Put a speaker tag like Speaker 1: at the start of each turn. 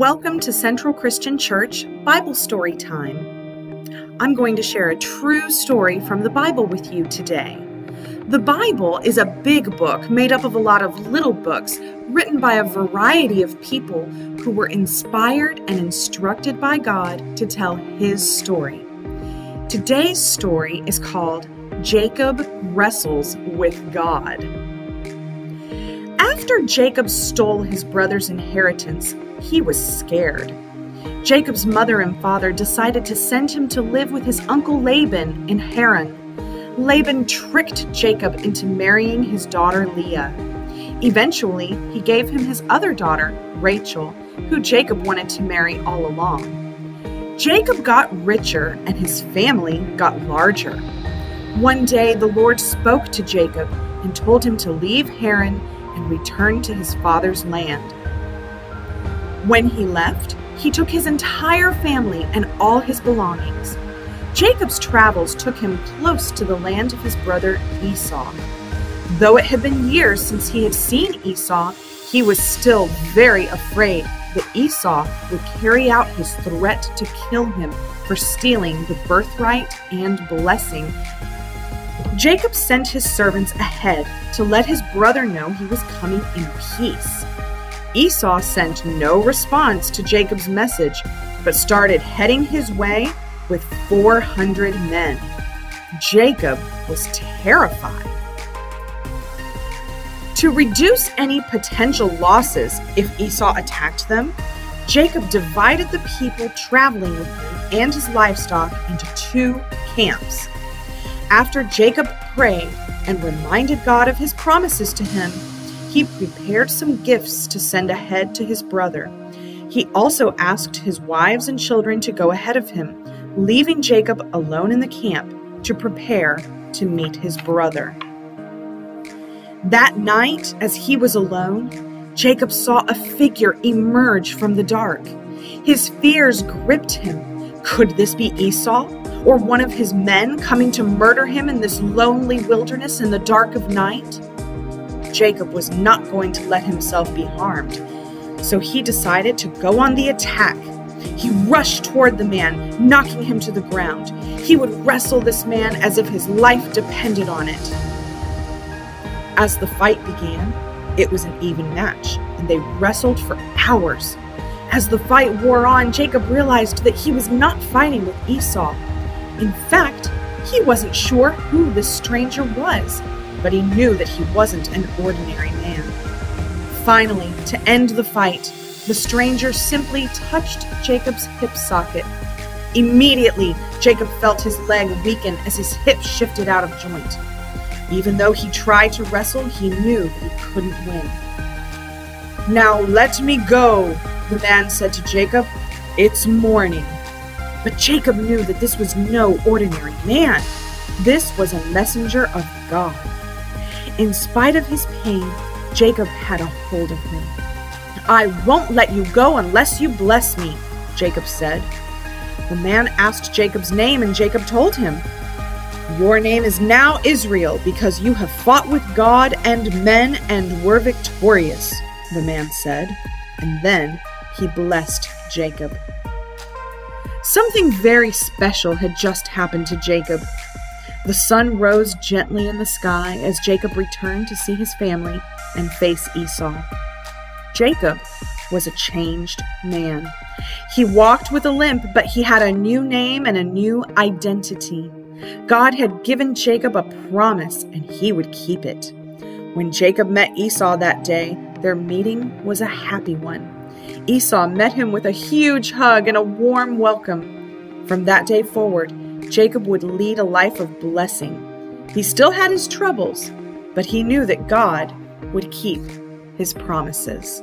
Speaker 1: Welcome to Central Christian Church Bible Story Time. I'm going to share a true story from the Bible with you today. The Bible is a big book made up of a lot of little books written by a variety of people who were inspired and instructed by God to tell His story. Today's story is called Jacob Wrestles with God. After Jacob stole his brother's inheritance, he was scared. Jacob's mother and father decided to send him to live with his uncle Laban in Haran. Laban tricked Jacob into marrying his daughter Leah. Eventually, he gave him his other daughter, Rachel, who Jacob wanted to marry all along. Jacob got richer and his family got larger. One day, the Lord spoke to Jacob and told him to leave Haran and return to his father's land. When he left, he took his entire family and all his belongings. Jacob's travels took him close to the land of his brother Esau. Though it had been years since he had seen Esau, he was still very afraid that Esau would carry out his threat to kill him for stealing the birthright and blessing. Jacob sent his servants ahead to let his brother know he was coming in peace. Esau sent no response to Jacob's message, but started heading his way with 400 men. Jacob was terrified. To reduce any potential losses if Esau attacked them, Jacob divided the people traveling with him and his livestock into 2 camps. After Jacob prayed and reminded God of his promises to him, he prepared some gifts to send ahead to his brother. He also asked his wives and children to go ahead of him, leaving Jacob alone in the camp to prepare to meet his brother. That night, as he was alone, Jacob saw a figure emerge from the dark. His fears gripped him. Could this be Esau, or one of his men coming to murder him in this lonely wilderness in the dark of night? Jacob was not going to let himself be harmed, so he decided to go on the attack. He rushed toward the man, knocking him to the ground. He would wrestle this man as if his life depended on it. As the fight began, it was an even match, and they wrestled for hours. As the fight wore on, Jacob realized that he was not fighting with Esau. In fact, he wasn't sure who this stranger was, but he knew that he wasn't an ordinary man. Finally, to end the fight, the stranger simply touched Jacob's hip socket. Immediately, Jacob felt his leg weaken as his hip shifted out of joint. Even though he tried to wrestle, he knew that he couldn't win. "Now let me go," the man said to Jacob. "It's morning." But Jacob knew that this was no ordinary man. This was a messenger of God. In spite of his pain, Jacob had a hold of him. "I won't let you go unless you bless me," Jacob said. The man asked Jacob's name, and Jacob told him. "Your name is now Israel, because you have fought with God and men and were victorious," the man said, and then he blessed Jacob. Something very special had just happened to Jacob. The sun rose gently in the sky as Jacob returned to see his family and face Esau. Jacob was a changed man. He walked with a limp, but he had a new name and a new identity. God had given Jacob a promise, and he would keep it. When Jacob met Esau that day, their meeting was a happy one. Esau met him with a huge hug and a warm welcome. From that day forward, Jacob would lead a life of blessing. He still had his troubles, but he knew that God would keep his promises.